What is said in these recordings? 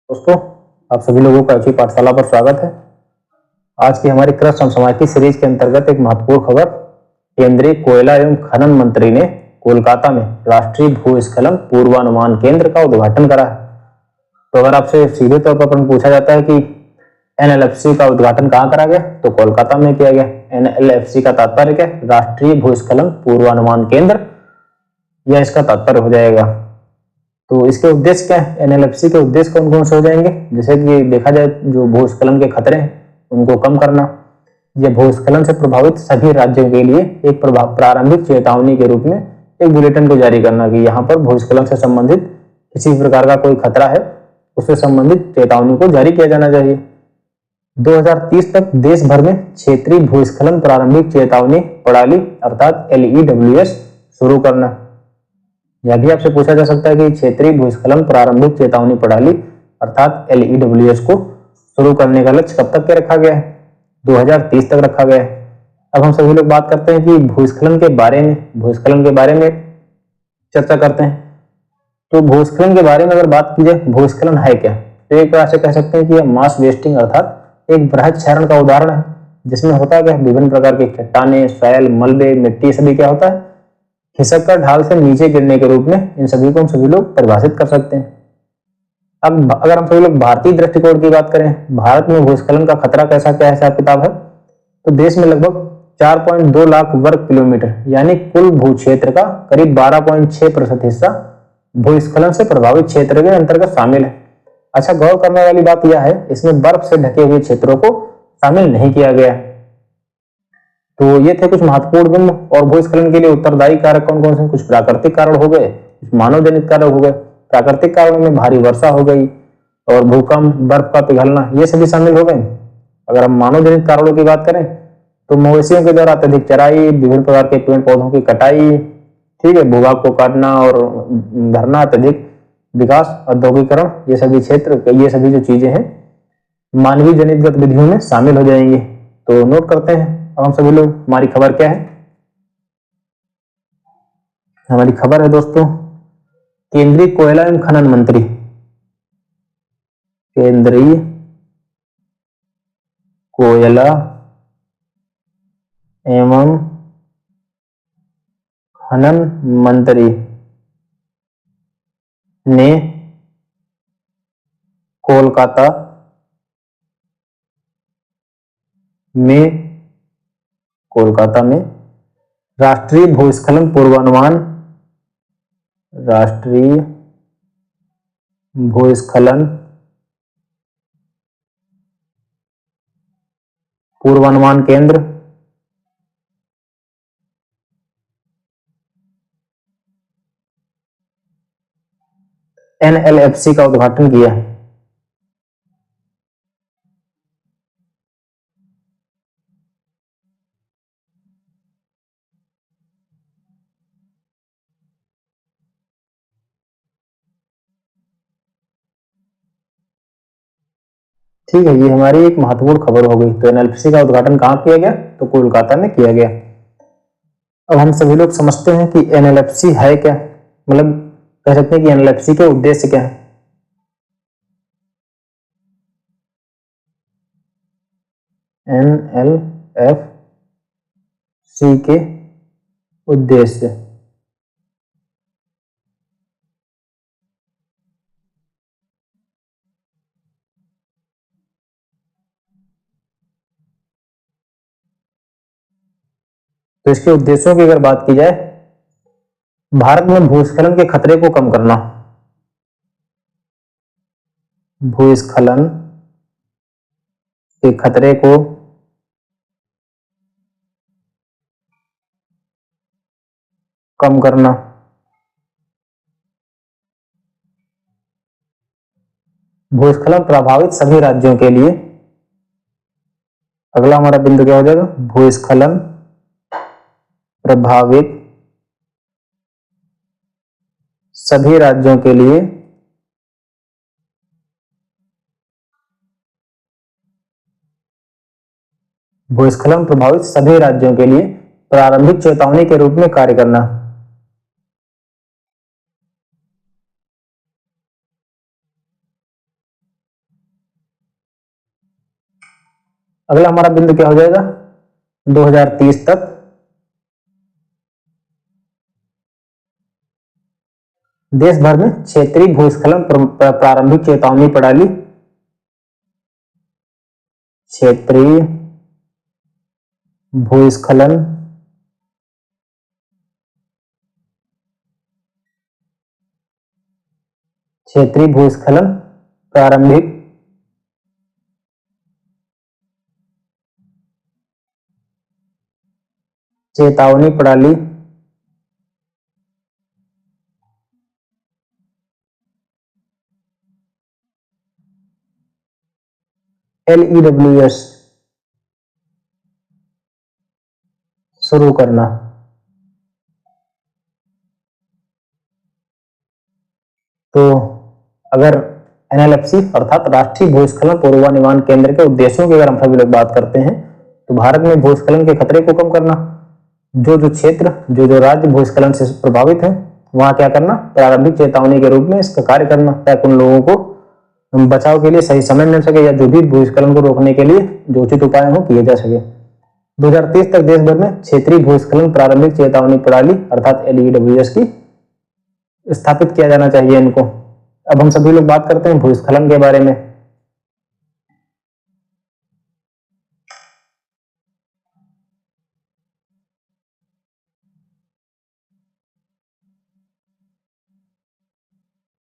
दोस्तों, आप सभी लोगों का अच्छी पाठशाला पर स्वागत है। आज की हमारी कृषि समसामयिकी सीरीज के अंतर्गत एक महत्वपूर्ण खबर, केंद्रीय कोयला एवं खनन मंत्री ने कोलकाता में राष्ट्रीय भूस्खलन पूर्वानुमान केंद्र का उद्घाटन करा है। तो अगर आपसे सीधे तौर पर पूछा जाता है कि एनएलएफसी का उद्घाटन कहाँ करा गया, तो कोलकाता में किया गया। एनएलएफसी का तात्पर्य क्या? राष्ट्रीय भूस्खलन पूर्वानुमान केंद्र, यह इसका तात्पर्य हो जाएगा। तो इसके उद्देश्य क्या है? एनएलएफसी के उद्देश्य कौन कौन से हो जाएंगे? जैसे कि देखा जाए, जो भूस्खलन के खतरे हैं उनको कम करना, यह भूस्खलन से प्रभावित सभी राज्यों के लिए एक प्रारंभिक चेतावनी के रूप में एक बुलेटिन को जारी करना कि यहाँ पर भूस्खलन से संबंधित किसी प्रकार का कोई खतरा है, उससे संबंधित चेतावनी को जारी किया जाना चाहिए। 2030 तक देश भर में क्षेत्रीय भूस्खलन प्रारंभिक चेतावनी प्रणाली अर्थात LEWS शुरू करना। यह भी आपसे पूछा जा सकता है कि क्षेत्रीय भूस्खलन प्रारंभिक चेतावनी प्रणाली अर्थात LEWS को शुरू करने का लक्ष्य कब तक के रखा गया है? 2030 तक रखा गया है। अब हम सभी लोग बात करते हैं कि भूस्खलन के बारे में चर्चा करते हैं। तो भूस्खलन के बारे में अगर बात की जाए, भूस्खलन है क्या? तो एक तरह से कह सकते हैं कि यह मास वेस्टिंग अर्थात एक बृहद क्षरण का उदाहरण है, जिसमें होता है कि विभिन्न प्रकार की चट्टाने, सैल, मलबे, मिट्टी सभी क्या होता है, खिसक कर ढाल से नीचे गिरने के रूप में इन सभी को हम सभी लोग परिभाषित कर सकते हैं। अब अगर हम सभी लोग भारतीय दृष्टिकोण की बात करें, भारत में भूस्खलन का खतरा कैसा क्या हिसाब किताब है, तो देश में लगभग 4.2 लाख वर्ग किलोमीटर यानी कुल भू क्षेत्र का करीब 12.6% हिस्सा भूस्खलन से प्रभावित क्षेत्र के अंतर्गत शामिल है। अच्छा, गौर करने वाली बात यह है, इसमें बर्फ से ढके हुए क्षेत्रों को शामिल नहीं किया गया है। तो ये थे कुछ महत्वपूर्ण बिंदु। और भूस्खलन के लिए उत्तरदायी कारक कौन कौन से? कुछ प्राकृतिक कारण हो गए, कुछ मानव जनित कारक हो गए। प्राकृतिक कारणों में भारी वर्षा हो गई और भूकंप, बर्फ का पिघलना, ये सभी शामिल हो गए। अगर हम मानव जनित कारणों की बात करें तो मवेशियों के द्वारा अत्यधिक चराई, विभिन्न प्रकार के पेड़ पौधों की कटाई, ठीक है, भूभाग को काटना और भरना, अत्यधिक विकास, औद्योगिकरण, ये सभी जो चीजें हैं मानवीय जनित गतिविधियों में शामिल हो जाएंगे। तो नोट करते हैं अब हम सभी लोग, हमारी खबर क्या है? हमारी खबर है दोस्तों, केंद्रीय कोयला एवं खनन मंत्री, केंद्रीय कोयला एवं खनन मंत्री ने कोलकाता में राष्ट्रीय भूस्खलन पूर्वानुमान केंद्र NLFC का उद्घाटन किया है। ठीक है, ये हमारी एक महत्वपूर्ण खबर हो गई। तो एनएलएफसी का उद्घाटन कहाँ किया गया? तो कोलकाता में किया गया। अब हम सभी लोग समझते हैं कि एनएलएफसी है क्या, मतलब कह सकते हैं कि एनएलएफसी के उद्देश्य क्या है। एनएलएफसी के उद्देश्य, तो इसके उद्देश्यों की अगर बात की जाए, भारत में भूस्खलन के खतरे को कम करना, भूस्खलन के खतरे को कम करना, भूस्खलन प्रभावित सभी राज्यों के लिए, अगला हमारा बिंदु क्या हो जाएगा? भूस्खलन प्रभावित सभी राज्यों के लिए प्रारंभिक चेतावनी के रूप में कार्य करना। अगला हमारा बिंदु क्या हो जाएगा, 2030 तक देश भर में क्षेत्रीय भूस्खलन प्रारंभिक चेतावनी प्रणाली, क्षेत्रीय भूस्खलन प्रारंभिक चेतावनी प्रणाली LEWS शुरू करना। तो अगर NLFC अर्थात राष्ट्रीय भूस्खलन पूर्वानुमान केंद्र के उद्देश्यों की अगर हम सभी लोग बात करते हैं, तो भारत में भूस्खलन के खतरे को कम करना, जो क्षेत्र जो राज्य भूस्खलन से प्रभावित है वहां क्या करना, प्रारंभिक चेतावनी के रूप में इसका कार्य करना, ताकि उन लोगों को बचाव के लिए सही समय मिल सके या जो भी भूस्खलन को रोकने के लिए जो उचित उपाय हो किए जा सके। 2030 तक देश भर में क्षेत्रीय भूस्खलन प्रारंभिक चेतावनी प्रणाली अर्थात LEWS की स्थापित किया जाना चाहिए इनको। अब हम सभी लोग बात करते हैं भूस्खलन के बारे में।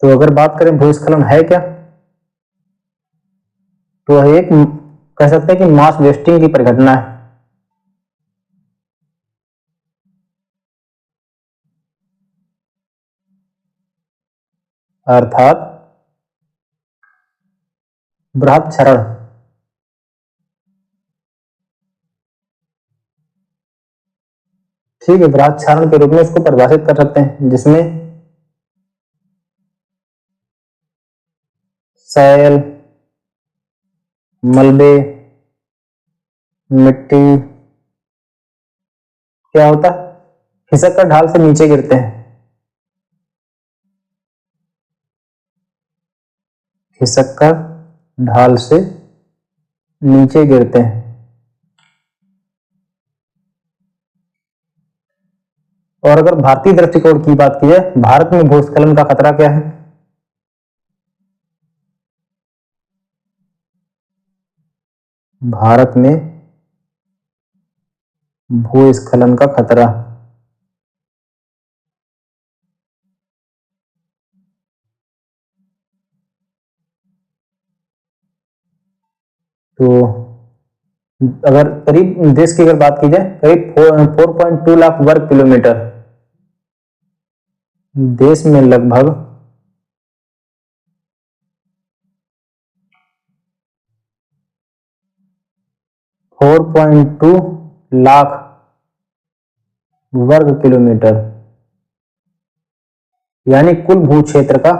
तो अगर बात करें भूस्खलन है क्या, तो एक कह सकते हैं कि मास वेस्टिंग की परिघटना है। अर्थात बृहद क्षरण, ठीक है, बृहद क्षरण के रूप में इसको परिभाषित कर सकते हैं, जिसमें सैल, मलबे, मिट्टी क्या होता है, खिसक कर ढाल से नीचे गिरते हैं, खिसक कर ढाल से नीचे गिरते हैं। और अगर भारतीय दृष्टिकोण की बात की जाए, भारत में भूस्खलन का खतरा क्या है, भारत में भूस्खलन का खतरा तो अगर करीब देश की अगर बात की जाए, करीब 4.2 लाख वर्ग किलोमीटर देश में लगभग 4.2 लाख वर्ग किलोमीटर यानी कुल भू क्षेत्र का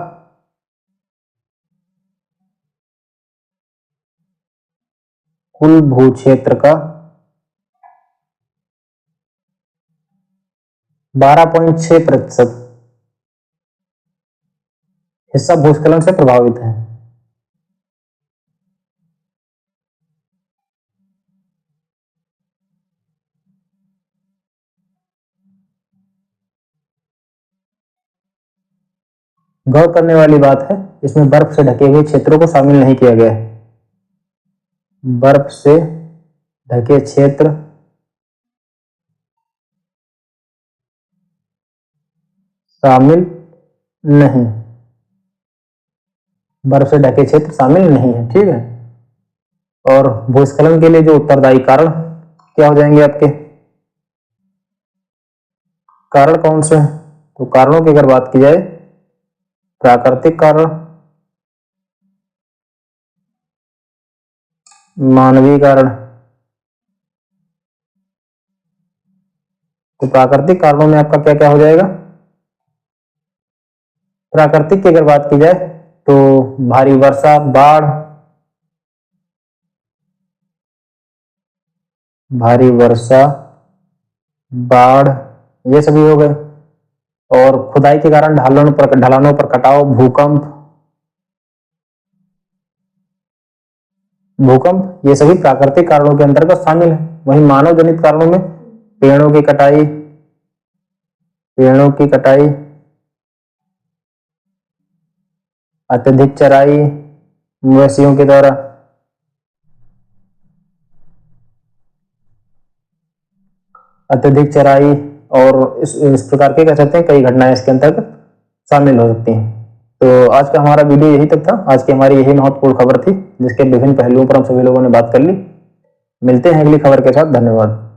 12.6% हिस्सा भूस्खलन से प्रभावित है। गौर करने वाली बात है, इसमें बर्फ से ढके हुए क्षेत्रों को शामिल नहीं किया गया है। बर्फ से ढके क्षेत्र शामिल नहीं, बर्फ से ढके क्षेत्र शामिल नहीं है, ठीक है। और भूस्खलन के लिए जो उत्तरदायी कारण क्या हो जाएंगे आपके, कारण कौन से हैं, तो कारणों की अगर बात की जाए, प्राकृतिक कारण, मानवीय कारण। तो प्राकृतिक कारणों में आपका क्या क्या हो जाएगा, प्राकृतिक की अगर बात की जाए तो भारी वर्षा, बाढ़, भारी वर्षा, बाढ़ ये सभी हो गए। और खुदाई के कारण ढलानों पर कटाव, भूकंप, भूकंप, ये सभी प्राकृतिक कारणों के अंतर्गत शामिल है। वहीं मानव जनित कारणों में पेड़ों की कटाई, अत्यधिक चराई मवेशियों के द्वारा, और इस प्रकार के कह सकते हैं कई घटनाएं इसके अंतर्गत शामिल हो सकती हैं। तो आज का हमारा वीडियो यही तक था। आज की हमारी यही महत्वपूर्ण खबर थी जिसके विभिन्न पहलुओं पर हम सभी लोगों ने बात कर ली। मिलते हैं अगली खबर के साथ। धन्यवाद।